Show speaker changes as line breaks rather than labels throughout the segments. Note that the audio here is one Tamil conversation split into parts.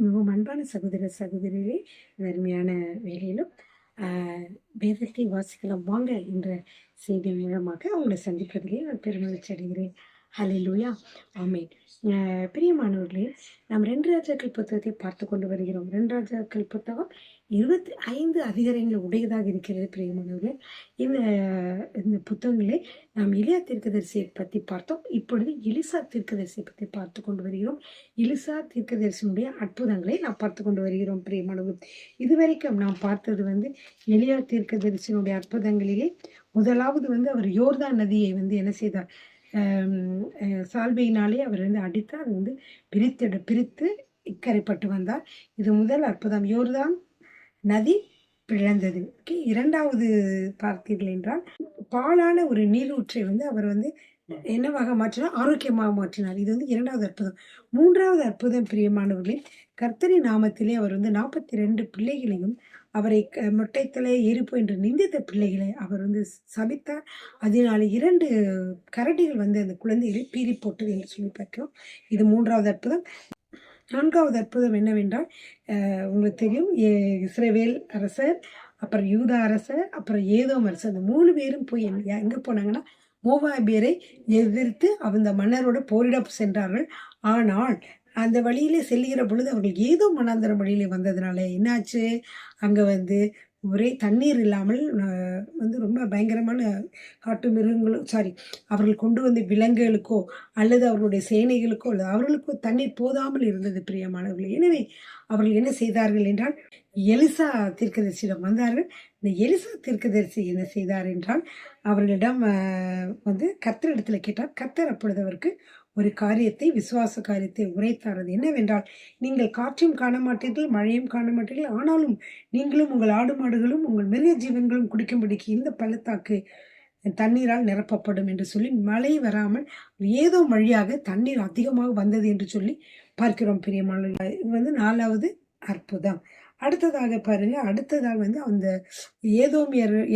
மிகவும் அன்பான சகோதர சகோதரிகளே, அருமையான வேலையிலும் வேதத்தை வாசிக்கலாம் வாங்க என்ற செய்தி மூலமாக உங்களை சந்திப்பதிலே நான் பெருமகிழ்ச்சி அடைகிறேன். ஹalleluya, ஆமென். பிரியமானவர்களே, நாம் 2 ராஜாக்கள் புத்தகத்தை பார்த்து கொண்டு வருகிறோம். 2 ராஜாக்கள் புத்தகம் 25 அதிகாரங்கள் உடையதாக இருக்கிறது. பிரியமானவர்களே, இந்த இந்த புத்தகங்களை நாம் எலியா தீர்க்கதரிசியை பற்றி பார்த்தோம். இப்பொழுது எலிசா தீர்க்கதரிசியை பற்றி பார்த்து கொண்டு வருகிறோம். எலிசா தீர்க்கதரிசியினுடைய அற்புதங்களை நாம் பார்த்து கொண்டு வருகிறோம். பிரியமானவர்கள், இதுவரைக்கும் நாம் பார்த்தது எலியா தீர்க்கதரிசியினுடைய அற்புதங்களிலே முதலாவது அவர் யோர்தான் நதியை என்ன செய்தார், சால்வையினாலே அவர் அடித்து அது பிரித்து இக்கரைப்பட்டு வந்தார். இது முதல் அற்புதம். யோர்தான் நதி பிளந்தது. இரண்டாவது பார்த்தீர்கள் என்றால் பாலான ஒரு நீரூற்றை அவர் என்னவாக மாற்றினார், ஆரோக்கியமாக மாற்றினார். இது இரண்டாவது அற்புதம். மூன்றாவது அற்புதம் பிரியமானவர்களே, கர்த்தரின் நாமத்திலே அவர் 42 பிள்ளைகளையும் அவரை மொட்டைத்தலை எரிப்பு என்று நிந்தித்த பிள்ளைகளை அவர் சபித்தார். அதனால 2 கரடிகள் அந்த குழந்தைகளை பீறி போட்டது என்று சொல்லி பார்க்கிறோம். இது மூன்றாவது அற்புதம். நான்காவது அற்புதம் என்னவென்றால், உங்களுக்கு தெரியும், இஸ்ரவேல் அரசர், அப்புறம் யூதா அரசர், அப்புறம் ஏதோம் அரசர், அந்த 3 பேரும் போய் எங்கே போனாங்கன்னா மோவாபியரை எதிர்த்து அந்த மன்னரோட போரிட சென்றார்கள். ஆனால் அந்த வழியிலே செல்லுகிற பொழுது அவர்கள் ஏதோ மனாந்தர வழியிலே வந்ததுனால என்னாச்சு, அங்கே ஒரே தண்ணீர் இல்லாமல் ரொம்ப பயங்கரமான காட்டு மிருகங்களும் அவர்கள் கொண்டு வந்த விலங்குகளுக்கோ அல்லது அவர்களுடைய சேனைகளுக்கோ அல்லது அவர்களுக்கோ தண்ணீர் போதாமல் இருந்தது. பிரியமானவர்கள், எனவே அவர்கள் என்ன செய்தார்கள் என்றால் எலிசா தீர்க்கதரிசியிடம் வந்தார்கள். இந்த எலிசா தீர்க்கதரிசி என்ன செய்தார் என்றால் அவர்களிடம் கர்த்தரிடத்தில் கேட்டார். கர்த்தர் அப்பொழுது அவருக்கு ஒரு காரியத்தை, விசுவாச காரியத்தை உரைத்தார். அது என்னவென்றால், நீங்கள் காற்றையும் காண மாட்டீர்கள், மழையும் காண மாட்டீர்கள், ஆனாலும் நீங்களும் உங்கள் ஆடு மாடுகளும் உங்கள் மிருக ஜீவன்களும் குடிக்கும்படிக்கு இந்த பள்ளத்தாக்கு தண்ணீரால் நிரப்பப்படும் என்று சொல்லி மழை வராமல் ஏதோ வழியாக தண்ணீர் அதிகமாக வந்தது என்று சொல்லி பார்க்கிறோம். பிரியமான இது 4வது அற்புதம். அடுத்ததாக பாருங்க, அடுத்ததாக அந்த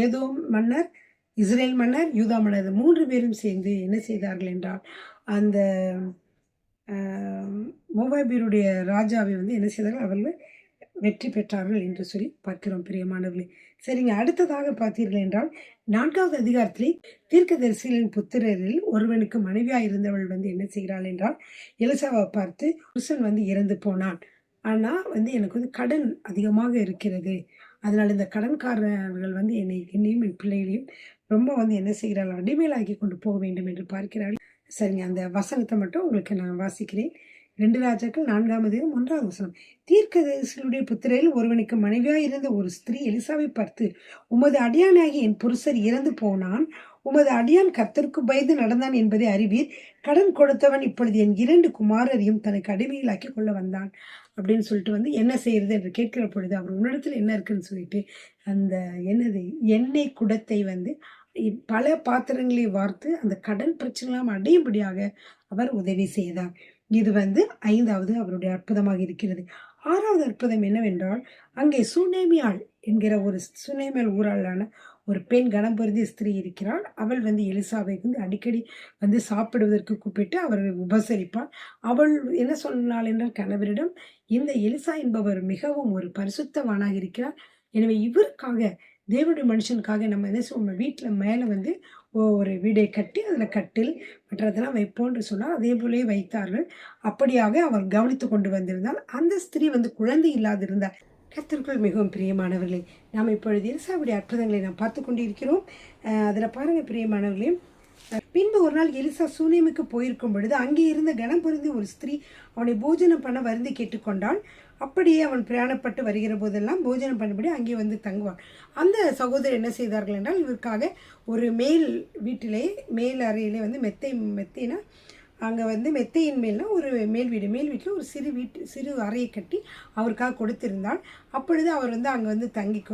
ஏதோம் மன்னர், இஸ்ரேல் மன்னர், யூதா மன்னர், 3 பேரும் சேர்ந்து என்ன செய்தார்கள் என்றால் அந்த மோவாபியருடைய ராஜாவை என்ன செய்தார்கள், அவர்கள் வெற்றி பெற்றார்கள் என்று சொல்லி பார்க்கிறோம். பிரியமானவர்களே, சரிங்க. அடுத்ததாக பார்த்தீர்கள் என்றால் 4வது அதிகாரத்திலே தீர்க்கதரிசிகளின் புத்திரரில் ஒருவனுக்கு மனைவியாக இருந்தவள் என்ன செய்கிறாள் என்றால், எலிசாவை பார்த்து, புருஷன் இறந்து போனான், ஆனால் எனக்கு கடன் அதிகமாக இருக்கிறது, அதனால் இந்த கடன்காரர்கள் என்னையும் என் பிள்ளைகளையும் ரொம்ப என்ன செய்கிறார்கள், அடிமையிலாக்கி கொண்டு போக வேண்டும் என்று பார்க்கிறார்கள். சரிங்க, அந்த வசனத்தை மட்டும் உங்களுக்கு நான் வாசிக்கிறேன். 2 ராஜாக்கள் 4ஆம் அதிகாரம் 1வது வசனம். தீர்க்கதரிசிகளுடைய புத்திரையில் ஒருவனுக்கு மனைவியாக இருந்த ஒரு ஸ்திரீ எலிசாவை பார்த்து, உமது அடியானாகி என் புருஷர் இறந்து போனான், உமது அடியான் கர்த்தருக்கு பயந்து நடந்தான் என்பதை அறிவீர். கடன் கொடுத்தவன் இப்பொழுது என் 2 குமாரரையும் தனக்கு அடிமைகளாக்கி கொள்ள வந்தான் அப்படின்னு சொல்லிட்டு என்ன செய்யறது என்று கேட்கிற பொழுது, அவர் உன்னிடத்தில் என்ன இருக்குன்னு சொல்லிட்டு அந்த எண்ணெய் குடத்தை பல பாத்திரங்களை வார்த்து அந்த கடன் பிரச்சனைலாம் அடையும்படியாக அவர் உதவி செய்தார். இது 5வது அவருடைய அற்புதமாக இருக்கிறது. 6வது அற்புதம் என்னவென்றால், அங்கே சுனேமியாள் என்கிற ஒரு சுனேமியாள் ஊராளான ஒரு பெண், கனம் பொருந்திய ஸ்திரீ இருக்கிறாள். அவள் எலிசாவை அடிக்கடி சாப்பிடுவதற்கு கூப்பிட்டு அவர் உபசரிப்பாள். அவள் என்ன சொன்னாள் என்றால் கணவரிடம், இந்த எலிசா என்பவர் மிகவும் ஒரு பரிசுத்தவானாக இருக்கிறார், எனவே இவருக்காக, தேவனுடைய மனுஷனுக்காக நம்ம என்ன செய்வோம், வீட்டில் மேலே ஒரு வீடை கட்டி அதில் கட்டில் மற்றதெல்லாம் வைப்போன்று சொன்னால் அதே போலே வைத்தார்கள். அப்படியாக அவர் கவனித்து கொண்டு வந்திருந்தால் அந்த ஸ்திரீ குழந்தை இல்லாதிருந்தார். கர்த்தருக்குள் மிகவும் பிரியமானவர்களே, நாம் இப்பொழுது எலிசாவுடைய அற்புதங்களை நாம் பார்த்து கொண்டிருக்கிறோம். அதில் பாருங்கள் பிரியமானவர்களே, பின்பு ஒரு நாள் எலிசா சூனேமுக்கு போயிருக்கும் பொழுது அங்கே இருந்த கனம் பொருந்தி ஒரு ஸ்திரீ அவனை போஜனம் பண்ண வருந்தி கேட்டுக்கொண்டாள். அப்படியே அவன் பிரயாணப்பட்டு வருகிற போதெல்லாம் போஜனம் பண்ணபடி அங்கே தங்குவான். அந்த சகோதரர் என்ன செய்தார்கள் என்றால், இவருக்காக ஒரு வீட்டிலே மேல் அறையிலே மெத்தைனா அங்கே மெத்தையின் மேல்னா ஒரு மேல் வீட்டில் ஒரு சிறு அறையை கட்டி அவருக்காக கொடுத்திருந்தால், அப்பொழுது அவர் அங்கே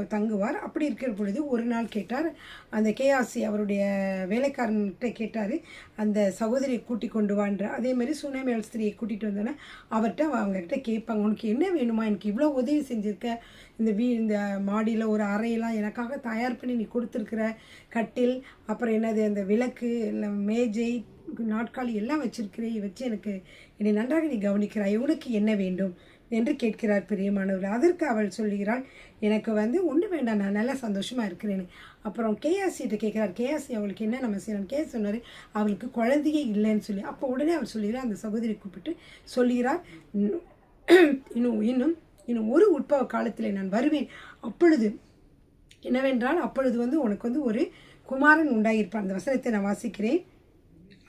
தங்குவார். அப்படி இருக்கிற பொழுது ஒரு நாள் கேட்டார், அந்த கேயாசி அவருடைய வேலைக்காரன்கிட்ட கேட்டார், அந்த சகோதரியை கூட்டி கொண்டு வான்ற. அதே மாதிரி சுனேமியாள் ஸ்திரியை கூட்டிகிட்டு வந்தோன்னே அவர்கிட்ட அவங்கக்கிட்ட கேட்பாங்க, உனக்கு என்ன வேணுமா, எனக்கு இவ்வளோ உதவி செஞ்சுருக்க, இந்த மாடியில் ஒரு அறையெல்லாம் எனக்காக தயார் பண்ணி நீ கொடுத்துருக்குற, கட்டில், அப்புறம் அந்த விளக்கு, இல்லை மேஜை, நாட்காலி எல்லாம் வச்சிருக்கிறேன், வச்சு என்னை நன்றாக நீ கவனிக்கிறாய், உனக்கு என்ன வேண்டும், என்று கேட்கிறார் பிரியமானவர்கள். அதற்கு அவள் சொல்லுகிறாள், எனக்கு ஒன்றும் வேண்டாம், நான் நல்லா சந்தோஷமாக இருக்கிறேன்னு. அப்புறம் கேஆசிட்ட கேட்குறார். கேஆசி அவளுக்கு என்ன நம்ம செய்யணும்? கேஸ் சொன்னார் அவளுக்கு குழந்தையே இல்லைன்னு சொல்லி. அப்போ உடனே அவர் சொல்லுகிறார், அந்த சகோதரி கூப்பிட்டு சொல்லுகிறார், இன்னும் ஒரு உட்பவ காலத்தில் நான் வருவேன். அப்பொழுது என்னவென்றால் அப்பொழுது உனக்கு ஒரு குமாரன் உண்டாயிருப்பான். அந்த வசனத்தை நான் வாசிக்கிறேன்.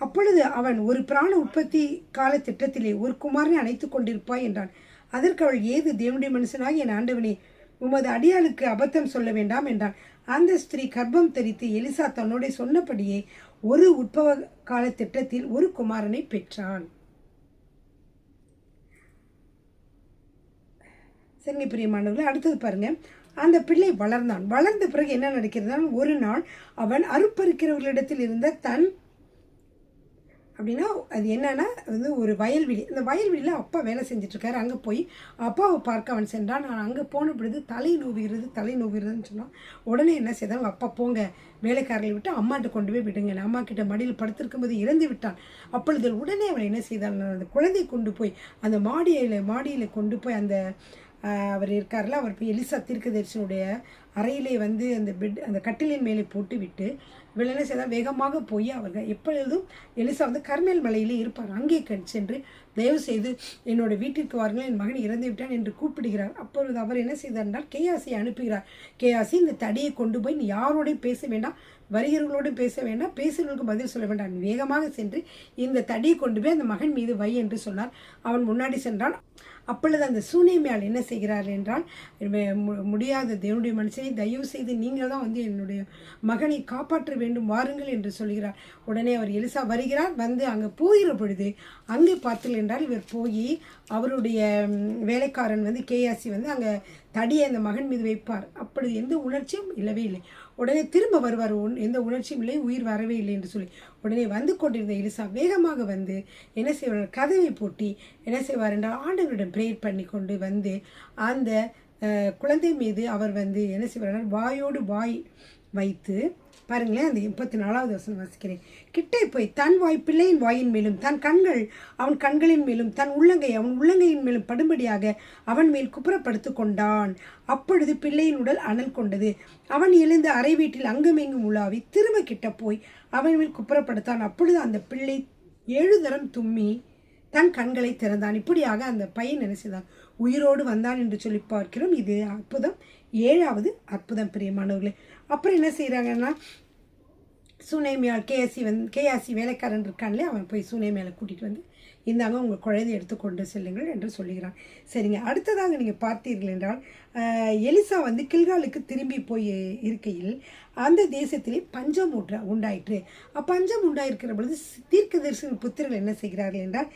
அப்பொழுது அவன் ஒரு பிராண உற்பத்தி கால திட்டத்திலே ஒரு குமாரனை அணைத்து கொண்டிருப்பாய் என்றான். அதற்கு அவள், ஏது தேவனுடைய மனுஷனாக என் ஆண்டவனே, உமது அடியாளுக்கு அபத்தம் சொல்ல வேண்டாம் என்றான். அந்த ஸ்திரீ கர்ப்பம் தரித்து எலிசா தன்னோட சொன்னபடியே ஒரு உட்பவ கால திட்டத்தில் ஒரு குமாரனை பெற்றாள். சரிங்க பிரியமானவர்களே, அடுத்தது பாருங்க. அந்த பிள்ளை வளர்ந்தான். வளர்ந்த பிறகு என்ன நடக்கிறது? ஒரு நாள் அவன் அறுப்பறுக்கிறவர்களிடத்தில் இருந்த அப்படின்னா அது என்னன்னா ஒரு வயல்வெளி. அந்த வயல்வெளியில் அப்பா வேலை செஞ்சிட்ருக்காரு. அங்கே போய் அப்பாவை பார்க்க அவன் சென்றான். நான் அங்கே போன பொழுது தலை நோவுகிறதுன்னு சொன்னான். உடனே என்ன செய்தாங்க, அப்பா போங்க, வேலைக்காரர்களை விட்டு அம்மாட்ட கொண்டு போய் விடுங்க. அம்மா கிட்ட மடியில் படுத்திருக்கும் போது இறந்து விட்டான். அப்பொழுது உடனே அவள் என்ன செய்தாள், அந்த குழந்தையை கொண்டு போய் அந்த மாடியில் கொண்டு போய் அந்த அவர் இருக்கார்ல, அவர் போய் எலிசா தீர்க்கதரிசியுடைய அறையிலே அந்த கட்டிலின் மேலே போட்டு விட்டு இவள் என்ன செய்தால் வேகமாக போய் அவர்கள் எப்பொழுதும் எலிசா கர்மேல் மலையிலே இருப்பார். அங்கே சென்று தயவு செய்து என்னோட வீட்டிற்கு வாருங்கள், என் மகன் இறந்து விட்டான் என்று கூப்பிடுகிறார். அப்பொழுது அவர் என்ன செய்தார் என்றால் கேயாசியை அனுப்புகிறார். கேயாசி, இந்த தடியை கொண்டு போய் நீ யாரோடையும் பேச வேண்டாம், வருகிறவர்களோடும் பேச வேண்டாம், பேசுகிறவர்களுக்கு பதில் சொல்ல வேண்டாம், வேகமாக சென்று இந்த தடியை கொண்டு போய் அந்த மகன் மீது வை என்று சொன்னார். அவன் முன்னாடி சென்றான். அப்பொழுது அந்த சூனேமியால் என்ன செய்கிறார் என்றால், முடியாத தேவனுடைய மனுஷனை, தயவு செய்து நீங்கள் தான் என்னுடைய மகனை காப்பாற்ற வேண்டும், வாருங்கள் என்று சொல்கிறார். உடனே அவர் எலிசா வருகிறார். அங்கே போகிற பொழுது அங்கே பார்த்தீர்கள் என்றால் இவர் போய் அவருடைய வேலைக்காரன் கேயாசி அங்கே தடியை அந்த மகன் மீது வைப்பார். அப்படி எந்த உணர்ச்சியும் இல்லவே இல்லை. உடனே திரும்ப வருவார், எந்த உணர்ச்சியும் இல்லை, உயிர் வரவே இல்லை என்று சொல்லி. உடனே கொண்டிருந்த எலிசா வேகமாக என்ன செய்வார், கதவை பூட்டி என்ன செய்வார் என்றால் ஆண்டவரிடம் ப்ரேயர் பண்ணி கொண்டு அந்த குழந்தை மீது அவர் என்ன செய்வார், வாயோடு வாய் வைத்து பாருங்களேன். அந்த 34வது வசனம் வாசிக்கிறேன். கிட்டே போய் தன் வாய் பிள்ளையின் வாயின் மேலும், தன் கண்கள் அவன் கண்களின் மேலும், தன் உள்ளங்கை அவன் உள்ளங்கையின் மேலும் படும்படியாக அவன் மேல் குப்புறப்படுத்து கொண்டான். அப்பொழுது பிள்ளையின் உடல் அனல் கொண்டது. அவன் எழுந்து அறை வீட்டில் அங்குமெங்கும் உலாவி திரும்ப கிட்ட போய் அவன் மேல் குப்புறப்படுத்தான். அப்பொழுது அந்த பிள்ளை 7 தரம் தும்மி தன் கண்களை திறந்தான். இப்படியாக அந்த பையன் என்ன செய்தான், உயிரோடு வந்தான் என்று சொல்லி பார்க்கிறோம். இது அற்புதம், 7வது அற்புதம் பிரியமானவர்களே. அப்புறம் என்ன செய்கிறாங்கன்னா, சூனேமியால் கேயாசி வேலைக்காரன் இருக்கான்லே, அவன் போய் சூனேமியாலை கூட்டிகிட்டு இந்தாங்க உங்கள் குழந்தை எடுத்துக்கொண்டு செல்லுங்கள் என்று சொல்லுகிறான். சரிங்க, அடுத்ததாக நீங்கள் பார்த்தீர்கள் என்றால் எலிசா கில்காலுக்கு திரும்பி போய் இருக்கையில் அந்த தேசத்திலே பஞ்சம் உண்டாயிற்று. பஞ்சம் உண்டாயிருக்கிற பொழுது தீர்க்கதரிசியின் புத்திரர்கள் என்ன செய்கிறார்கள் என்றால்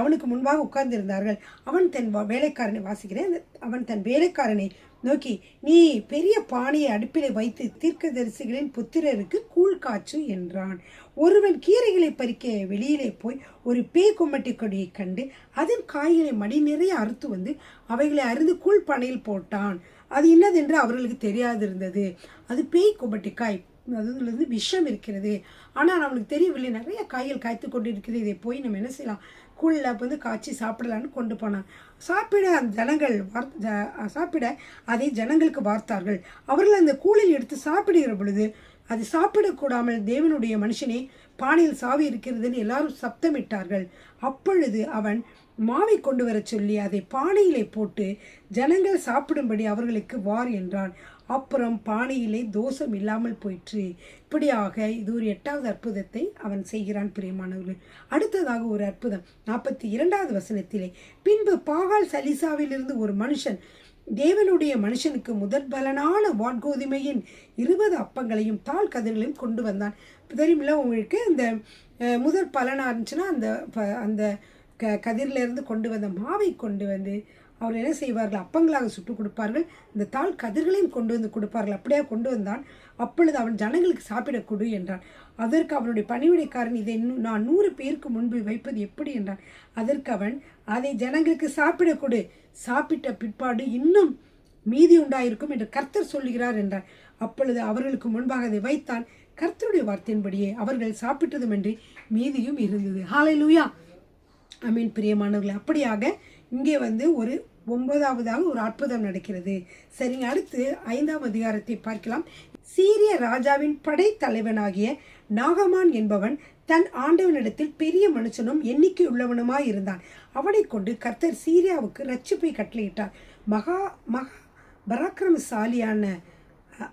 அவனுக்கு முன்பாக உட்கார்ந்திருந்தார்கள். அவன் தன் வேலைக்காரனை வாசிக்கிறேன். அவன் தன் வேலைக்காரனை நோக்கி, நீ பெரிய பானையை அடுப்பிலே வைத்து தீர்க்கதரிசிகளின் புத்திரருக்கு கூழ் காய்ச்சு என்றான். ஒருவன் கீரைகளை பறிக்க வெளியிலே போய் ஒரு பேய் கொம்மட்டி கொடியை கண்டு அதன் காய்களை மடி நிறைய அறுத்து அவைகளை அருந்து கூழ் பானையில் போட்டான். அது இன்னதென்று அவர்களுக்கு தெரியாதிருந்தது. அது பேய் கொம்மட்டி காய், அது விஷம் இருக்கிறது. ஆனால் அவனுக்கு தெரியவில்லை, நிறைய காய்கள் காய்த்து கொண்டு இருக்கிறது, இதை போய் நம்ம என்ன செய்யலாம், கூழில் காய்ச்சி சாப்பிடலான்னு கொண்டு போனான். சாப்பிட அதை ஜனங்களுக்கு வார்த்தார்கள். அவர்கள் அந்த கூழில் எடுத்து சாப்பிடுகிற பொழுது அது சாப்பிடக்கூடாமல் தேவனுடைய மனுஷனே பானையில் சாவி இருக்கிறதுன்னு எல்லாரும் சப்தமிட்டார்கள். அப்பொழுது அவன் மாவை கொண்டு வர சொல்லி அதை பானையிலே போட்டு ஜனங்கள் சாப்பிடும்படி அவர்களுக்கு வார் என்றான். அப்புறம் பானையிலே தோஷம் இல்லாமல் போயிற்று. இப்படியாக இது ஒரு 8வது அற்புதத்தை அவன் செய்கிறான் பிரியமானவர்கள். அடுத்ததாக ஒரு அற்புதம் 42வது வசனத்திலே, பின்பு பாகால் சலிசாவிலிருந்து ஒரு மனுஷன் தேவனுடைய மனுஷனுக்கு முதற் பலனான வாட்கோதுமையின் 20 அப்பங்களையும் தாழ் கதிர்களையும் கொண்டு வந்தான். தெரியுமில்ல உங்களுக்கு, இந்த முதற் பலனாக இருந்துச்சுன்னா அந்த கதிரிலிருந்து கொண்டு வந்த மாவை கொண்டு அவர் என்ன செய்வார்கள், அப்பங்களாக சுட்டு கொடுப்பார்கள். இந்த தாழ் கதிர்களையும் கொண்டு கொடுப்பார்கள். அப்படியே கொண்டு வந்தான். அப்பொழுது அவன் ஜனங்களுக்கு சாப்பிடக்கூடு என்றான். அதற்கு அவனுடைய பணிவிடைக்காரன், இதை நான் 100 பேருக்கு முன்பு வைப்பது எப்படி என்றான். அதற்கு அவன், அதை ஜனங்களுக்கு சாப்பிடக்கூடு, சாப்பிட்ட பிற்பாடு இன்னும் மீதி உண்டாயிருக்கும் என்று கர்த்தர் சொல்லுகிறார் என்றான். அப்பொழுது அவர்களுக்கு முன்பாக அதை வைத்தான். கர்த்தருடைய வார்த்தையின்படியே அவர்கள் சாப்பிட்டதுமின்றி மீதியும் இருந்தது. ஹல்லேலூயா, ஆமென் பிரியமானவர்களே. அப்படியாக இங்கே ஒரு 9வதாக ஒரு அற்புதம் நடக்கிறது. சரிங்க, அடுத்து 5ஆம் அதிகாரத்தை பார்க்கலாம். சீரிய ராஜாவின் படைத்தலைவனாகிய நாகமான் என்பவன் தன் ஆண்டவனிடத்தில் பெரிய மனுஷனும் எண்ணிக்கை உள்ளவனுமாய் இருந்தான். அவனை கொண்டு கர்த்தர் சீரியாவுக்கு ரட்சிப்பை கட்டளையிட்டார். மகா மகா பராக்கிரமசாலியான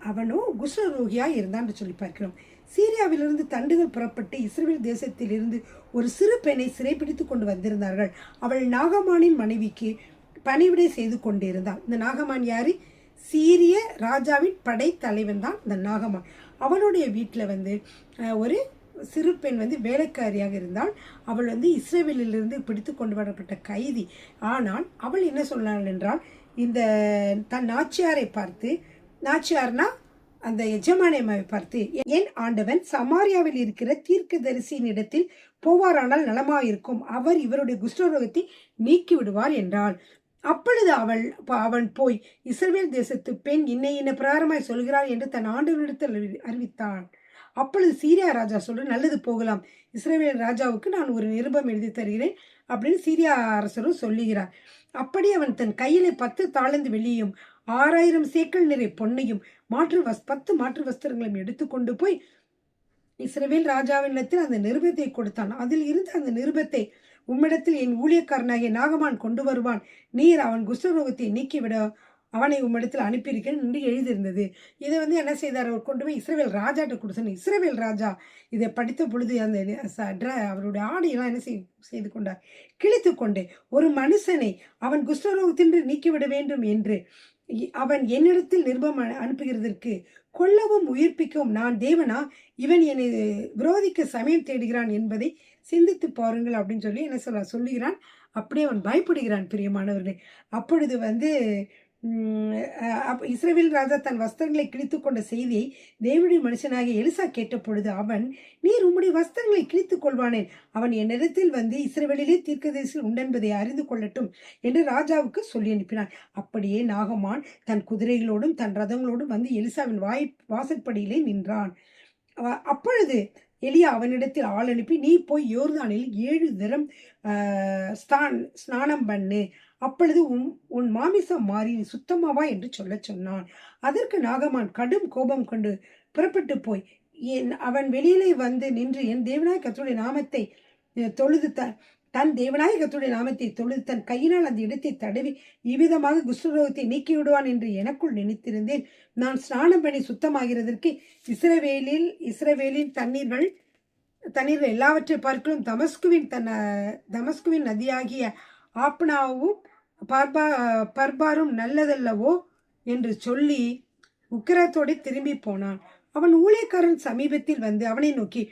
அவனோ குஷ்டரோகியாய் இருந்தான் சொல்லி பார்க்கிறோம். சீரியாவிலிருந்து தண்டுகள் புறப்பட்டு இஸ்ரவேல் தேசத்திலிருந்து ஒரு சிறு பெண்ணை சிறைப்பிடித்து கொண்டு வந்திருந்தார்கள். அவள் நாகமானின் மனைவிக்கு பணிவிடை செய்து கொண்டிருந்தாள். இந்த நாகமான் யாரு? சீரிய ராஜாவின் படை தலைவன் தான் இந்த நாகமான். அவனுடைய வீட்டில் ஒரு சிறு பெண் வேலைக்காரியாக இருந்தால். அவள் இஸ்ரவேலிலிருந்து பிடித்து கொண்டு வரப்பட்ட கைதி. ஆனால் அவள் என்ன சொன்னாள் என்றால், இந்த தன் நாச்சியாரை பார்த்து, நாச்சியார்னா அந்த எஜமானியம்மாவை பார்த்து, என் ஆண்டவன் சமாரியாவில் இருக்கிற தீர்க்கதரிசியின் இடத்தில் போவாரானால் நலமாயிருக்கும், அவர் இவருடைய குஷ்டரோகத்தை நீக்கி விடுவார் என்றாள். அப்பொழுது அவன் போய் இஸ்ரவேல் தேசத்து பெண் இன்ன பிரகாரமாய் சொல்கிறாள் என்று தன் ஆண்டவனிடத்தில் அறிவித்தான். அப்பொழுது சீரியா ராஜா சொல்ற, நல்லது போகலாம், இஸ்ரவேல் ராஜாவுக்கு நான் ஒரு நிருபம் எழுதி தருகிறேன் அப்படின்னு சீரியா அரசரும் சொல்லுகிறார். அப்படி அவன் தன் கையிலே 10 தாலந்து வெள்ளியும் 6000 சேக்கல் நிறை பொன்னையும் 10 மாற்று வஸ்திரங்களையும் எடுத்துக்கொண்டு போய் இஸ்ரவேல் ராஜாவினிடத்தில் அந்த நிருபத்தை கொடுத்தான். அதில் இருந்து அந்த நிருபத்தை, உம்மிடத்தில் என் ஊழியக்காரனாகிய நாகமான் கொண்டு வருவான், நீர் அவன் குஷ்டரோகத்தை நீக்கிவிட அவனை உம்மிடத்தில் அனுப்பியிருக்கேன் என்று எழுதியிருந்தது. இதை என்ன செய்தார்? அவர் கொண்டு போய் இஸ்ரவேல் ராஜாட்ட கொடுத்தார். இஸ்ரவேல் ராஜா இதை படித்த பொழுது அந்த அவருடைய ஆடையெல்லாம் என்ன செய்து கொண்டார்? கிழித்து கொண்டு, ஒரு மனுஷனை அவன் குஷ்டரோகத்தின்று நீக்கிவிட வேண்டும் என்று அவன் என்னிடத்தில் நிருபம் அனுப்புகிறதற்கு கொல்லவும் உயிர்ப்பிக்கவும் நான் தேவனா? இவன் என்னை விரோதிக்க சமயம் தேடுகிறான் என்பதை சிந்தித்து பாருங்கள் அப்படின்னு சொல்லி என்ன சொல்லுகிறான். அப்படியே அவன் பயப்படுகிறான். பிரியமானவர்களே, அப்பொழுது இஸ்ரவேல் ராஜா தன் வஸ்திரங்களை கிழித்து கொண்ட செய்தியை தேவனுடைய மனுஷனாகிய எலிசா கேட்ட பொழுது அவன், நீர் உம்முடைய வஸ்திரங்களை கிழித்துக் கொள்வானேன், அவன் என்னிடத்தில் இஸ்ரவேலிலே தீர்க்கதரிசி உண்டென்பதை அறிந்து கொள்ளட்டும் என்று ராஜாவுக்கு சொல்லி அனுப்பினான். அப்படியே நாகமான் தன் குதிரைகளோடும் தன் ரதங்களோடும் எலிசாவின் வாசற்படியிலே நின்றான். அப்பொழுது எலியா அவனிடத்தில் ஆள் அனுப்பி, நீ போய் யோர்தானில் 7 தரம் ஸ்நானம் பண்ணு, அப்பொழுது உன் மாமிசம் மாறி சுத்தமாவா என்று சொன்னான். அதற்கு நாகமான் கடும் கோபம் கொண்டு புறப்பட்டு போய் அவன் வெளியிலே நின்று என் தேவனாய் கர்த்தருடைய நாமத்தை தொழுது தன் தேவனாய கர்த்தருடைய நாமத்தை தொழுது தன் கையினால் அந்த இடத்தை தடவி இவ்விதமாக குஷ்டரோகத்தை நீக்கி விடுவான் என்று எனக்குள் நினைத்திருந்தேன். நான் ஸ்நானம் பண்ணி சுத்தமாகிறதற்கு இஸ்ரவேலின் தண்ணீர்கள் எல்லாவற்றை பார்க்கலும் தமஸ்குவின் நதியாகிய ஆப்னாவும் பர்பாரும் நல்லதல்லவோ என்று சொல்லி உக்கிரத்தோடு திரும்பி போனான். அவன் ஊழியக்காரன் சமீபத்தில் அவனை நோக்கி,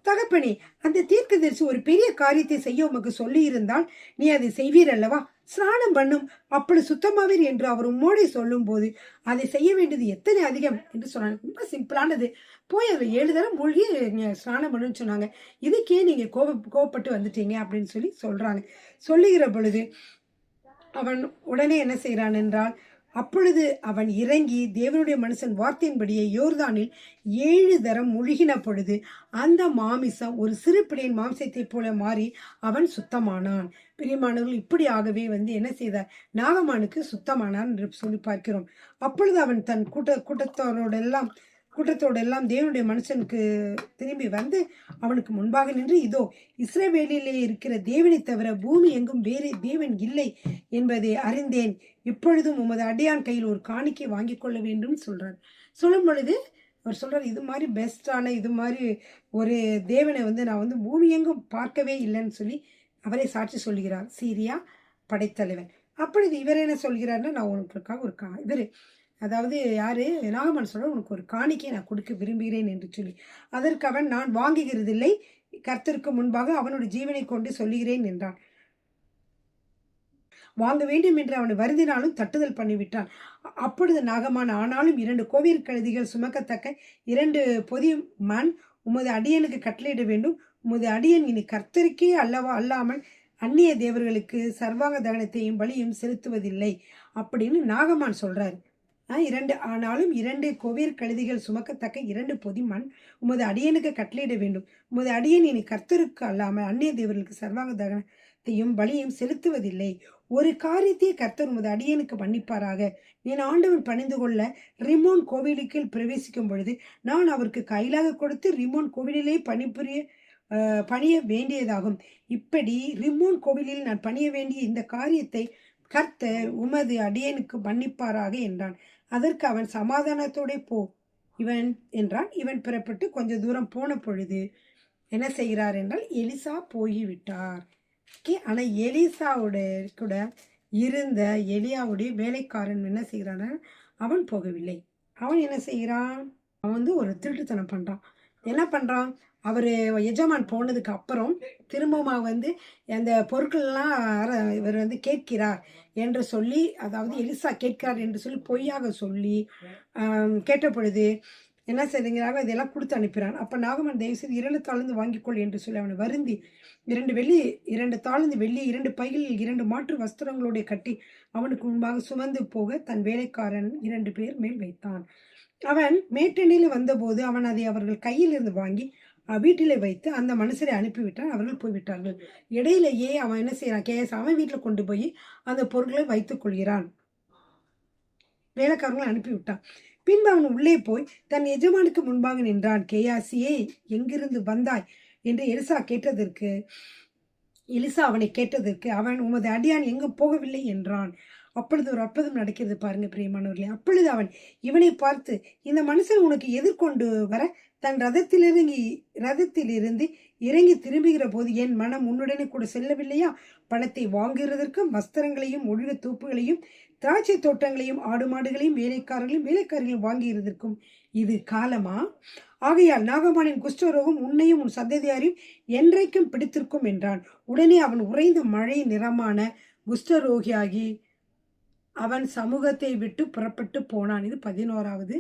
தகப்பனே, அந்த தீர்க்கதரிசி ஒரு பெரிய காரியத்தை செய்ய உமக்கு சொல்லி இருந்தால் நீ அதை செய்வீர் அல்லவா? ஸ்நானம் பண்ணும், அப்படி சுத்தமாவீர் என்று அவர் உம்மோடு சொல்லும் போது அதை செய்ய வேண்டியது எத்தனை அதிகம் என்று சொன்னாங்க. ரொம்ப சிம்பிளானது. போய் அதை 7 தரம் மூழ்கி ஸ்நானம் பண்ணுன்னு சொன்னாங்க. இதுக்கே நீங்க கோபப்பட்டு வந்துட்டீங்க அப்படின்னு சொல்லுகிற பொழுது அவன் உடனே என்ன செய்கிறான் என்றால், அப்பொழுது அவன் இறங்கி தேவனுடைய மனுஷன் வார்த்தையின்படியே யோர்தானில் 7 தரம் முழுகின பொழுது அந்த மாமிசம் ஒரு சிறு பிள்ளையின் மாம்சத்தை போல மாறி அவன் சுத்தமானான். பிரியமானவர்கள், இப்படியாகவே என்ன செய்தார்? நாகமானுக்கு சுத்தமானான் என்று சொல்லி பார்க்கிறோம். அப்பொழுது அவன் தன் கூட்டத்தோடெல்லாம் தேவனுடைய மனுஷனுக்கு திரும்பி அவனுக்கு முன்பாக நின்று, இதோ இஸ்ரவேலிலே இருக்கிற தேவனை தவிர பூமி எங்கும் வேறு தேவன் இல்லை என்பதை அறிந்தேன். இப்பொழுதும் உமது அடியான் கையில் ஒரு காணிக்கை வாங்கி கொள்ள வேண்டும் சொல்றார். சொல்லும் பொழுது அவர் சொல்றார், இது மாதிரி பெஸ்டான இது மாதிரி ஒரு தேவனை நான் பூமி எங்கும் பார்க்கவே இல்லைன்னு சொல்லி அவரை சாட்சி சொல்கிறார் சீரியா படைத்தலைவன். அப்பொழுது இவர் என்ன சொல்கிறார்னா, நான் உனக்காக அதாவது யாரு? நாகமான் சொல்ற, உனக்கு ஒரு காணிக்கை நான் கொடுக்க விரும்புகிறேன் என்று சொல்லி, அதற்கு அவன், நான் வாங்குகிறதில்லை, கர்த்தருக்கு முன்பாக அவனுடைய ஜீவனை கொண்டு சொல்லுகிறேன் என்றான். வாங்க வேண்டும் என்று அவனை வருந்தினாலும் தட்டுதல் பண்ணிவிட்டான். அப்பொழுது நாகமான், ஆனாலும் 2 கோவேறு கழுதிகள் சுமக்கத்தக்க 2 பொதி மண் உமது அடியனுக்கு கட்டளையிட வேண்டும். உமது அடியன் இனி கர்த்தருக்கே அல்லாமல் அந்நிய தேவர்களுக்கு சர்வாங்க தகனத்தையும் பலியும் செலுத்துவதில்லை அப்படின்னு நாகமான் சொல்றாரு. ஆனாலும் 2 கோவேறு கழுதிகள் சுமக்கத்தக்க 2 பொதி மண் உமது அடியனுக்கு கட்டளையிட வேண்டும். உமது அடியன் இனி கர்த்தருக்கு அல்லாமல் அந்நிய தேவர்களுக்கு சர்வாங்க தகனத்தையும் பலியும் செலுத்துவதில்லை. ஒரு காரியத்தை கர்த்தர் உமது அடியேனுக்கு மன்னிப்பாராக. என் ஆண்டவன் பணிந்து கொள்ள ரிமோன் கோவிலுக்குள் பிரவேசிக்கும் பொழுது நான் அவருக்கு கையிலாக கொடுத்து ரிமோன் கோவிலிலே பணிய வேண்டியதாகும். இப்படி ரிமோன் கோவிலில் நான் பணிய வேண்டிய இந்த காரியத்தை கர்த்தர் உமது அடியேனுக்கு மன்னிப்பாராக என்றான். அதற்கு அவன் சமாதானத்தோட போ இவன் என்றான். இவன் புறப்பட்டு கொஞ்ச தூரம் போன பொழுது என்ன செய்கிறார் என்றால் எலிசா போய்விட்டார். ஆனா எலிசாவோட கூட இருந்த எலியாவுடைய வேலைக்காரன் என்ன செய்கிறான், அவன் போகவில்லை. அவன் என்ன செய்கிறான், அவன் ஒரு திருட்டுத்தனம் பண்றான். என்ன பண்றான், அவரு எஜமான் போனதுக்கு அப்புறம் திரும்பவும் அந்த பொருட்கள்லாம் இவர் கேட்கிறார் என்று சொல்லி, அதாவது எலிசா கேட்கிறார் என்று சொல்லி பொய்யாக சொல்லி கேட்ட பொழுது என்ன செய்கிறாங்க, இதெல்லாம் கொடுத்து அனுப்பிறான். அப்ப நாகமன் தயவு செய்து 2 தாளந்து வாங்கிக்கொள் என்று சொல்லி அவனை வருந்தி 2 தாளந்து வெள்ளி 2 பைகளில் 2 மாற்று வஸ்திரங்களோட கட்டி அவனுக்கு முன்பாக சுமந்து போக தன் வேலைக்காரன் 2 பேர் மேல் வைத்தான். அவன் மேட்டணியில் வந்தபோது அவன் அதை அவர்கள் கையில் இருந்து வாங்கி வீட்டிலே வைத்து அந்த மனுஷரை அனுப்பிவிட்டான். அவர்கள் போய்விட்டார்கள். இடையிலேயே அவன் என்ன செய்யறான், அவன் வீட்டில் கொண்டு போய் அந்த பொருட்களை வைத்துக் கொள்கிறான். வேலைக்காரங்களை அனுப்பிவிட்டான். பின்பு அவன் உள்ளே போய் தன் எஜமானுக்கு முன்பாக நின்றான். கேயாசியே, எங்கிருந்து வந்தாய் என்று எலிசா அவனை கேட்டதற்கு அவன் உமது அடியான் எங்கு போகவில்லை என்றான். அப்பொழுது ஒரு அற்புதம் நடக்கிறது பாருங்க பிரியமானவர்களே. அப்பொழுது அவன் இவனை பார்த்து, இந்த மனுஷன் உனக்கு எதிர்கொண்டு வர தன் ரதத்திலிருந்து இறங்கி திரும்புகிற போது என் மனம் உன்னுடனே கூட செல்லவில்லையா? பணத்தை வாங்குகிறதற்கும் வஸ்திரங்களையும் ஒழிவு தூப்புகளையும் திராட்சை தோட்டங்களையும் ஆடு மாடுகளையும் வேலைக்காரர்களையும் வாங்குகிறதற்கும் இது காலமா? ஆகையால் நாகமானின் குஷ்டரோகம் உன்னையும் உன் சந்ததியாரையும் என்றைக்கும் பிடித்திருக்கும் என்றான். உடனே அவன் உறைந்த மழை நிறமான குஷ்டரோகியாகி அவன் சமூகத்தை விட்டு புறப்பட்டு போனான். இது 11வது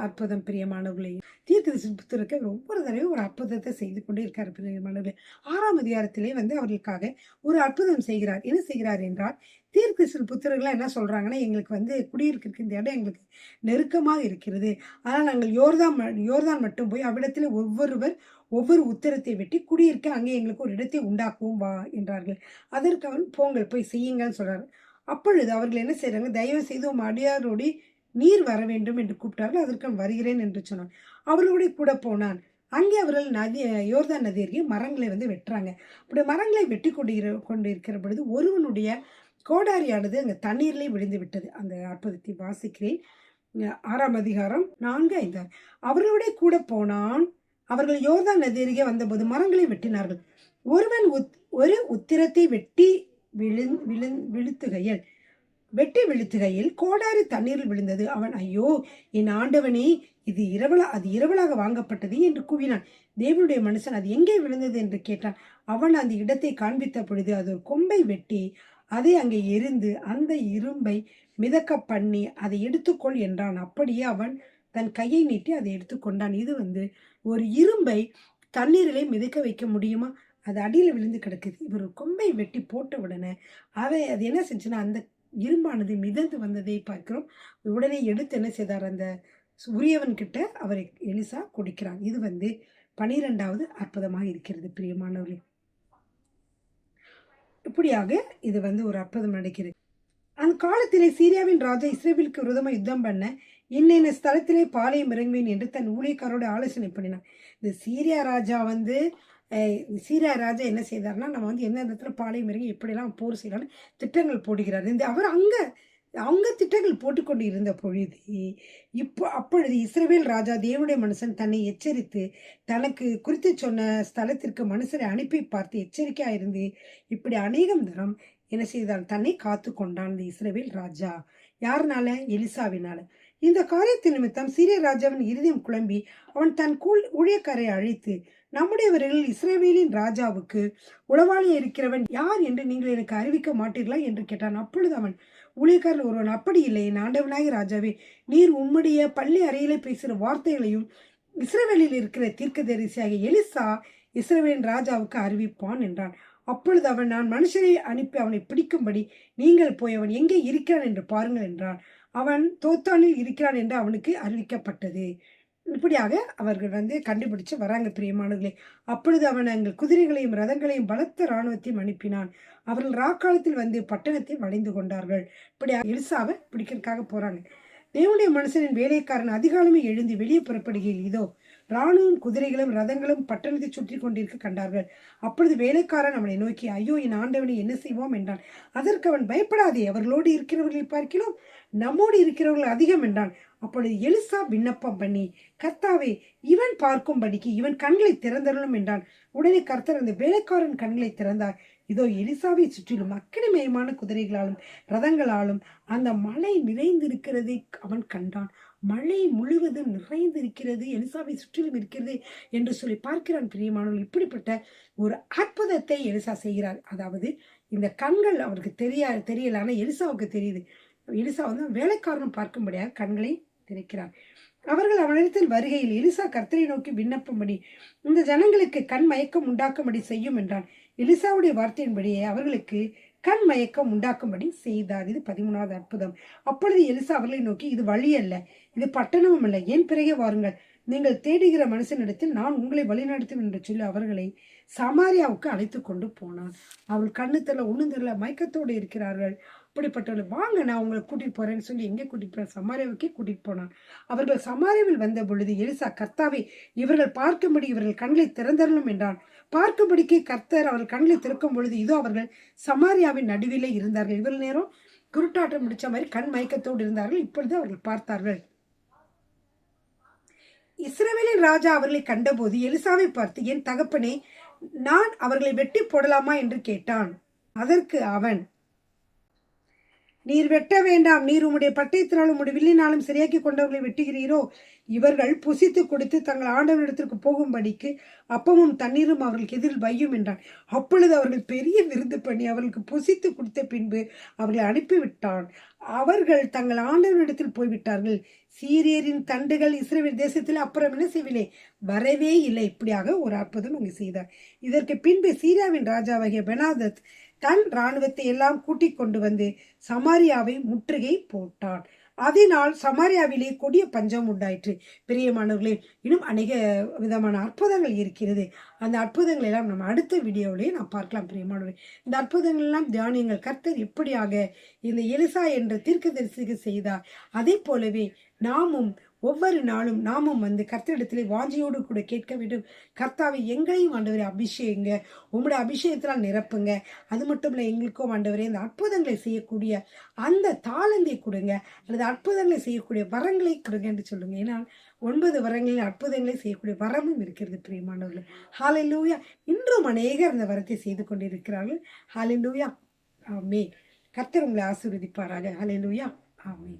அற்புதம் பிரியமானவர்களே. தீர்க்கதரிசி புத்தருக்கு ஒவ்வொரு தடவையும் ஒரு அற்புதத்தை செய்து கொண்டே இருக்கார் பிரியமானவர்களே. 6ஆம் அதிகாரத்திலே அவர்களுக்காக ஒரு அற்புதம் செய்கிறார். என்ன செய்கிறார் என்றால், தீர்க்கதரிசி புத்தர்கள் என்ன சொல்றாங்கன்னா, எங்களுக்கு குடியிருக்கிறதுக்கு இந்த இடம் எங்களுக்கு நெருக்கமாக இருக்கிறது. ஆனால் நாங்கள் யோர்தான் மட்டும் போய் அவ்விடத்தில் ஒவ்வொரு உத்தரத்தை வெட்டி குடியிருக்க அங்கே எங்களுக்கு ஒரு இடத்தை உண்டாக்குவோம் வா என்றார்கள். அதற்கு அவன் போங்கள் போய் செய்யுங்கன்னு சொல்றாரு. அப்பொழுது அவர்கள் என்ன செய்யறாங்க, தயவு செய்து உம் அடியாரோடு நீர் வர வேண்டும் என்று கூப்பிட்டார்கள். அதற்கு வருகிறேன் என்று சொன்னான். அவர்களுடைய கூட போனான். அங்கே அவர்கள் யோர்தான் நதி அருகே மரங்களை வெட்டுறாங்க. அப்படி மரங்களை வெட்டி கொண்டிருக்கிற பொழுது ஒருவனுடைய கோடாரியானது அங்கே தண்ணீரிலே விழுந்து விட்டது. அந்த அற்புதத்தை வாசிக்கிறேன். 6ஆம் அதிகாரம் 4, 5. அவர்களுடைய கூட போனான். அவர்கள் யோர்தான் நதி அருகே வந்தபோது மரங்களை வெட்டினார்கள். ஒருவன் ஒரு உத்திரத்தை வெட்டி விழுத்துகையில் கோடாரி தண்ணீரில் விழுந்தது. அவன், ஐயோ என் ஆண்டவனே, அது இரவலாக வாங்கப்பட்டது என்று கூவினான். தேவனுடைய மனுஷன் அது எங்கே விழுந்தது என்று கேட்டான். அவன் அந்த இடத்தை காண்பித்த பொழுது அது ஒரு கொம்பை வெட்டி அதை அங்கே எரிந்து அந்த இரும்பை மிதக்க பண்ணி அதை எடுத்துக்கொள் என்றான். அப்படியே அவன் தன் கையை நீட்டி அதை எடுத்துக்கொண்டான். இது ஒரு இரும்பை தண்ணீரிலே மிதக்க வைக்க முடியுமா? அது அடியில் விழுந்து கிடக்குது. இவர் கொம்பை வெட்டி போட்ட உடனே அது என்ன செஞ்சுன்னா அந்த இரும்பானது மிதந்து வந்ததை பார்க்கிறோம். உடனே எடுத்து என்ன செய்தார், அந்த உரியவன் கிட்ட அவரை எலிசா கொடுக்கிறான். இது 12வது அற்புதமாக இருக்கிறது பிரியமானவர்களே. இப்படியாக இது ஒரு அற்புதம் நடக்கிறது. அந்த காலத்திலே சீரியாவின் ராஜா இஸ்ரேலுக்கு விரோதமாக யுத்தம் பண்ண இன்னென்ன ஸ்தலத்திலே பாளையம் இறங்குவேன் என்று தன் ஊழியக்காரோட ஆலோசனை பண்ணினான். இந்த சீரியா ராஜா என்ன செய்தார்னா, நம்ம என்ன இடத்துல பாளையம் இறங்கி எப்படியெல்லாம் போர் செய்யலாம்னு திட்டங்கள் போடுகிறார். அவர் அவங்க திட்டங்கள் போட்டுக்கொண்டு இருந்த பொழுது அப்பொழுது இஸ்ரவேல் ராஜா தேவனுடைய மனுஷன் தன்னை எச்சரித்து தனக்கு குறித்து சொன்ன ஸ்தலத்திற்கு மனுஷரை அனுப்பி பார்த்து எச்சரிக்கையா இருந்து இப்படி அநேகம் தரம் என்ன செய்தான், தன்னை காத்து கொண்டான் இந்த இஸ்ரவேல் ராஜா. யாருனால? எலிசாவினால. இந்த காரியத்தின் நிமித்தம் சீரிய ராஜாவின் இருதயம் குழம்பி அவன் தன் ஊழியக்காரை அழைத்து, நம்முடையவர்கள் இஸ்ரவேலின் ராஜாவுக்கு உளவாளி இருக்கிறவன் யார் என்று நீங்கள் எனக்கு அறிவிக்க மாட்டீர்களா என்று கேட்டான். அப்பொழுது அவன் ஊழியக்காரர் ஒருவன், அப்படி இல்லை என் ஆண்டவனாகி ராஜாவே, நீர் உம்முடைய பள்ளி அறையிலே பேசுகிற வார்த்தைகளையும் இஸ்ரவேலில் இருக்கிற தீர்க்கதரிசியாகிய எலிசா இஸ்ரவேலின் ராஜாவுக்கு அறிவிப்பான் என்றான். அப்பொழுது அவன், நான் மனுஷரை அனுப்பி அவனை பிடிக்கும்படி நீங்கள் போய் அவன் எங்கே இருக்கிறான் என்று பாருங்கள் என்றான். அவன் தோத்தானில் இருக்கிறான் என்று அவனுக்கு அறிவிக்கப்பட்டது. இப்படியாக அவர்கள் கண்டுபிடிச்சு வராங்க பிரியமானவர்களே. அப்பொழுது அவன் எங்கள் குதிரைகளையும் ரதங்களையும் பலத்த இராணுவத்தையும் அனுப்பினான். அவர்கள் ராக்காலத்தில் பட்டணத்தை வளைந்து கொண்டார்கள். இப்படி எலிசாவை பிடிக்கிறதுக்காக போறாங்க. தேவனுடைய மனுஷனின் வேலைக்காரன் அதிகாலமே எழுந்து வெளியே புறப்படுகையில் இதோ இராணுவம் குதிரைகளும் ரதங்களும் பட்டணத்தை சுற்றி கொண்டிருக்க கண்டார்கள். அப்பொழுது வேலைக்காரன் அவனை நோக்கி, ஐயோ என் ஆண்டவனை என்ன செய்வோம் என்றான். அதற்கு அவன், பயப்படாதே, அவர்களோடு இருக்கிறவர்களை பார்க்கிறோம், நம்மோடு இருக்கிறவர்கள் அதிகம் என்றான். அப்பொழுது எலிசா விண்ணப்பம் பண்ணி, கர்த்தாவே, இவன் பார்க்கும்படிக்கு இவன் கண்களை திறந்தருளும் என்றான். உடனே கர்த்தர் அந்த வேலைக்காரன் கண்களை திறந்தார். இதோ எலிசாவை சுற்றிலும் அக்கினிமயமான குதிரைகளாலும் ரதங்களாலும் அந்த மலை நிறைந்திருக்கிறதை அவன் கண்டான். மழை முழுவதும் நிறைந்திருக்கிறது, எலிசாவை சுற்றிலும் இருக்கிறது என்று சொல்லி பார்க்கிறான். பிரியமானவர்கள், இப்படிப்பட்ட ஒரு அற்புதத்தை எலிசா செய்கிறார். அதாவது இந்த கண்கள் அவருக்கு தெரியல, ஆனால் எலிசாவுக்கு தெரியுது. எலிசா வேலைக்காரன் பார்க்கும்படியாக கண்களை திறக்கிறார். அவர்கள் அவனிடத்தில் வருகையில் எலிசா கர்த்தரை நோக்கி விண்ணப்பம் பண்ணி, இந்த ஜனங்களுக்கு கண் மயக்கம் உண்டாக்கும்படி செய்யும் என்றான். எலிசாவுடைய வார்த்தையின்படியே அவர்களுக்கு கண் மயக்கம் உண்டாக்கும்படி செய்தார். இது 13வது அற்புதம். அப்பொழுது எலிசா அவர்களை நோக்கி, இது வழி அல்ல, இது பட்டணமும் அல்ல, என் பிறகே வாருங்கள், நீங்கள் தேடுகிற மனுஷனிடத்தில் நான் உங்களை வழிநடத்தும் என்று சொல்லி அவர்களை சமாரியாவுக்கு அழைத்து கொண்டு போனான். அவள் கண்ணு தெரியல, ஒன்றும் தெரியல, மயக்கத்தோடு இருக்கிறார்கள். அப்படிப்பட்டவர்கள், வாங்க நான் உங்களை கூட்டிட்டு போறேன்னு சொல்லி எங்கே கூட்டிட்டு போறேன், சமாரியாவுக்கே கூட்டிட்டு போனான். அவர்கள் சமாரியாவில் வந்த பொழுது எலிசா, கர்த்தாவே, இவர்கள் பார்க்கும்படி இவர்கள் கண்களை திறந்தரணும் என்றான். பார்க்கும்படிக்கு கர்த்தர் அவர்கள் கண்களை திறக்கும் பொழுது இதோ அவர்கள் சமாரியாவின் நடுவிலே இருந்தார்கள். இவ்வளவு நேரம் குருட்டாட்டம் முடிச்ச மாதிரி கண் மயக்கத்தோடு இருந்தார்கள். இப்பொழுது அவர்கள் பார்த்தார்கள். இஸ்ரவேலின் ராஜா அவர்களை கண்டபோது எலிசாவை பார்த்து, என் தகப்பனே, நான் அவர்களை வெட்டி போடலாமா என்று கேட்டான். அதற்கு அவன், நீர் வெட்ட வேண்டாம், நீர் உம்முடைய பட்டயத்தினாலும் உம்முடைய வில்லினாலும் சரியாக்கி கொண்டவர்களை வெட்டுகிறீரோ? இவர்கள் புசித்து கொடுத்து தங்கள் ஆண்டவனிடத்திற்கு போகும்படிக்கு அப்பமும் தண்ணீரும் அவர்களுக்கு எதிரில் வையும் என்றான். அப்பொழுது அவர்கள் பெரிய விருந்து பண்ணி அவர்களுக்கு புசித்து கொடுத்த பின்பு அவர்களை அனுப்பிவிட்டான். அவர்கள் தங்கள் ஆண்டவனிடத்தில் போய்விட்டார்கள். சீரியரின் தண்டுகள் இஸ்ரவேல் தேசத்தில் அப்புறம் என்ன செய்யவில்லை, வரவே இல்லை. இப்படியாக ஒரு அற்புதம் அங்கு செய்தார். இதற்கு பின்பு சீரியாவின் ராஜாவாகிய பெனாதத் தன் இராணுவத்தை எல்லாம் கூட்டிக் கொண்டு சமாரியாவை முற்றுகை போட்டான். அதனால் சமாரியாவிலே கொடிய பஞ்சம் உண்டாயிற்று. பிரியமானவர்களே, இன்னும் அநேக விதமான அற்புதங்கள் இருக்கிறது. அந்த அற்புதங்கள் எல்லாம் நம்ம அடுத்த வீடியோவிலேயே நான் பார்க்கலாம். பிரியமானவர்களே, இந்த அற்புதங்கள் எல்லாம் தியானியங்கள். கர்த்தர் எப்படியாக இந்த எலிசா என்ற தீர்க்கதரிசிக்கு செய்தார், அதே போலவே நாமும் ஒவ்வொரு நாளும் நாமும் கர்த்தரிடத்திலே வாஞ்சியோடு கூட கேட்க வேண்டும். கர்த்தாவை, எங்களையும் ஆண்டவரை அபிஷேகங்க, உங்களுடைய அபிஷேகத்தினால் நிரப்புங்க. அது மட்டும் இல்லை, எங்களுக்கும் ஆண்டவரே இந்த அற்புதங்களை செய்யக்கூடிய அந்த தாளந்தை கொடுங்க, அல்லது அற்புதங்களை செய்யக்கூடிய வரங்களை கொடுங்க என்று சொல்லுங்க. ஏன்னா 9 வரங்களில் அற்புதங்களை செய்யக்கூடிய வரமும் இருக்கிறது. பிரியமானவர்கள், ஹல்லேலூயா. இன்றும் அநேகர் அந்த வரத்தை செய்து கொண்டிருக்கிறார்கள். ஹல்லேலூயா, ஆமென். கர்த்தர் உங்களை ஆசீர்வதிப்பாராக. ஹல்லேலூயா, ஆமென்.